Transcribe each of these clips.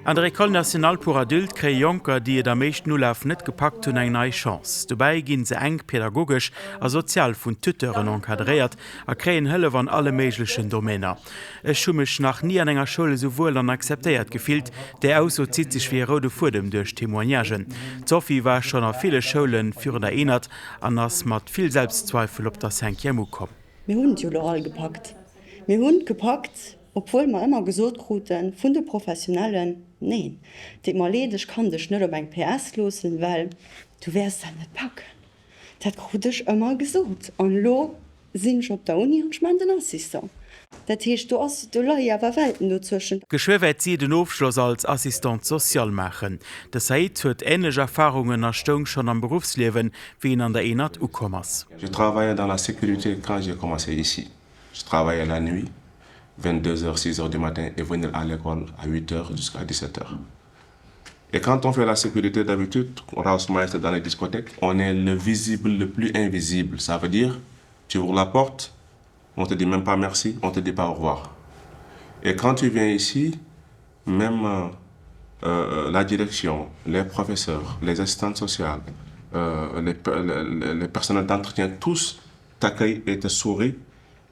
An der École Nationale pour Adultes krei Jonker, die der meescht Nulaf net gepackt hun eng neii Chance. Dobei ginn se eng pädagogisch a sozial vun Tuteuren enkadréiert, a kreien Hëlle an alle méiglechen Domäner. Es schummech nach nie an enger Schule sowohl an akzeptéiert gefilt, déi auso zit sich wie Rode vor dem duerch Témoignagen. Sophie war schon a viele Scholen führen erinnert, an ass mat viel Selbstzweifel op der 5. kom. Mir hunn Juleral gepackt. Mir hunn gepackt, obwohl man immer gesot kruten vun de Professionellen. Nee, Di mal ledech kann dech net op eng PS losen, well du wärst net packen. Dat krutech ëmmer gesot. An lo sinnch op der Uni und schmeint den Assistent. Dat heescht du ass du Leiier Welten dazwischen. Geschwewet sie den Aufschluss als Assistent sozial machen. De Said huet ähnlich Erfahrungen erstung schon am Berufsleben wie an der Enat ukommers. Je travaillais dans la sécurité quand j'ai commencé ici. Je travaillais la nuit. 22h, 6h du matin et venir à l'école à 8h jusqu'à 17h. Et quand on fait la sécurité d'habitude, on reste dans les discothèques, on est le visible le plus invisible. Ça veut dire, tu ouvres la porte, on te dit même pas merci, on te dit pas au revoir. Et quand tu viens ici, même la direction, les professeurs, les assistantes sociales, les personnels d'entretien, tous t'accueillent et te sourient.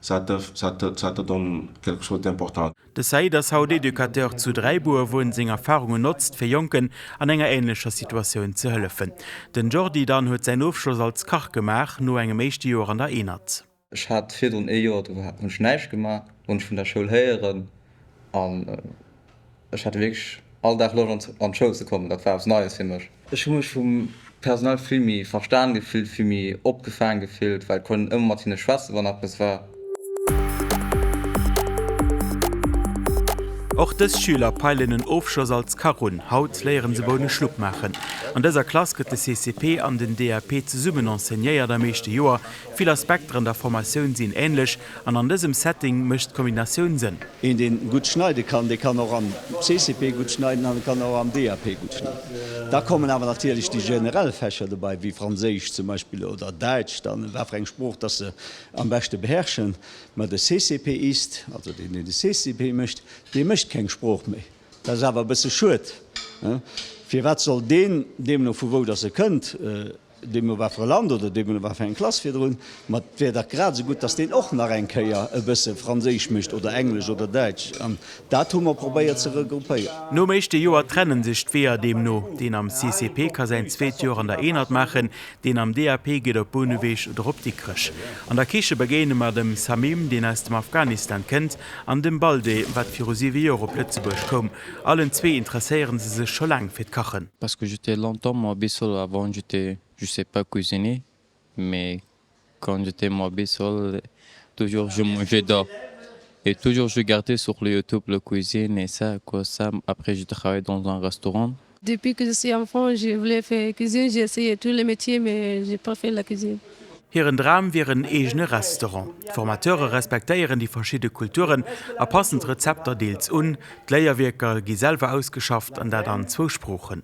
Ça te donne quelque chose d'important. De Said als Haut-Educateur zu Dreibuer, wo seg Erfahrungen nutzt, fir Jonken an enger ähnlicher Situation zu helfen. Den Jordi dann huet sein Aufschluss als Kach gemacht, nur engem meeschte Jahr an der Enat. Ich hatte 4 Jahre und Schneich gemacht und von der Schule hören. Ich hatte wirklich all Tag Lust an die Schule zu kommen, das war was Neues für mich. Ich habe mich vom Personal viel mehr verstanden gefühlt, viel mehr abgefangen gefühlt, weil ich immer meine Schwester war, es war. Auch des Schüler peilen den Aufschluss als Karun. Haut lehren sie wohl Schluck machen. An dieser Klasse geht der CCP an den DRP zusammen enseigniert der meiste Jahr. Viele Aspekte der Formation sind ähnlich, und an diesem Setting möchte Kombination sein. In den gut schneiden kann, der kann auch am CCP gut schneiden, und kann auch am DRP gut schneiden. Da kommen aber natürlich die Generalfächer dabei, wie Französisch zum Beispiel oder Deutsch, dann wäre ein Spruch, das sie am besten beherrschen. Aber der CCP ist, also den der CCP möchte, der möchte kein Spruch mehr. Das ist aber ein bisschen schuld. Für was soll den, dem noch wo das ihr könnt, dem war für Land oder dem war für eine Klasse für drin, aber wäre das gerade so gut, dass den auch nach ein bisschen Französisch möchte oder Englisch oder Deutsch. Da tun wir probiert zu regruppieren. No meiste Joer trennen sich wer dem no, den am CCP kann sein 2 Jahre an der Enat machen, den am DRP geht op Boneweg oder op die Krisch. An der Kirche begene wir dem Samim, den aus dem Afghanistan kennt, an dem Balde, wat für 7 Jahre Plötzebusch kom. Allen 2 interessieren sie sich schon lang für Kochen. Parce que j'étais longtemps moi seul avant, je sais pas cuisiner, mais quand j'étais moi seul, toujours je mangeais dehors. Et toujours je regardais sur le YouTube la cuisine et ça, quoi ça. Après je travaillais dans un restaurant. Depuis que je suis enfant, je voulais faire cuisine, j'ai essayé tous les métiers, mais j'ai pas fait la cuisine. Ihren Dram wären egene Restaurant. Formateure respektieren die verschiedenen Kulturen, a passend Rezepter deels un, d'Leierwerker gi selber ausgeschafft an der dann 2 Sprachen.